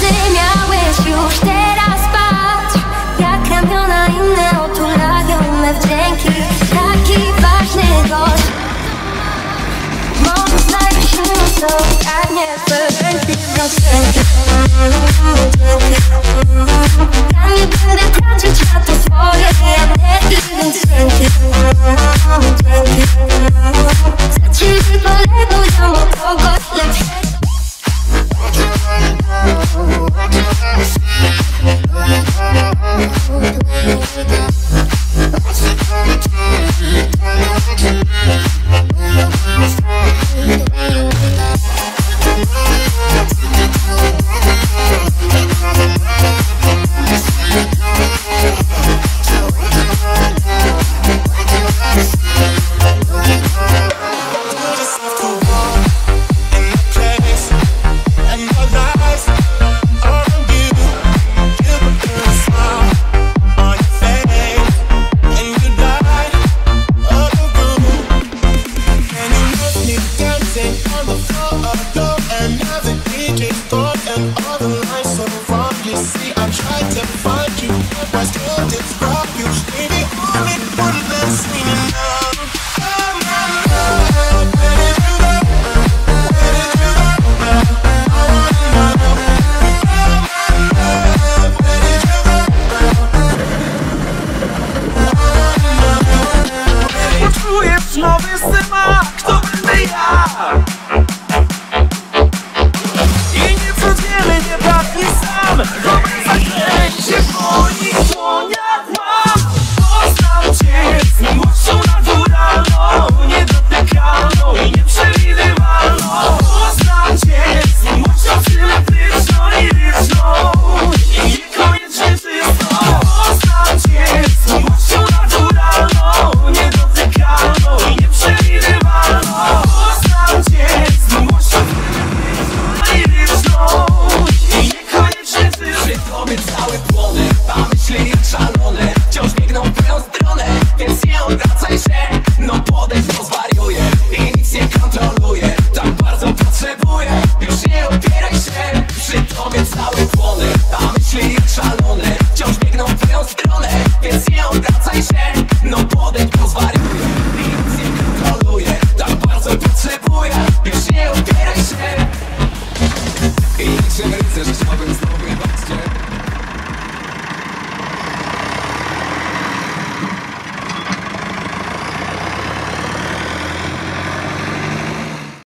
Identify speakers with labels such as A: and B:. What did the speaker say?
A: Ty miałeś już teraz patrz, jak ramiona inne otulają me wdzięki. Taki ważny gość, może znajdziesz inną, co ogarnie twoje ręki. Ja nie będę tracić na to swoje energii, więc dzięki. Za ciebie poległ ja mu kogoś lepszego.
B: On the floor, and now the DJ's gone and all the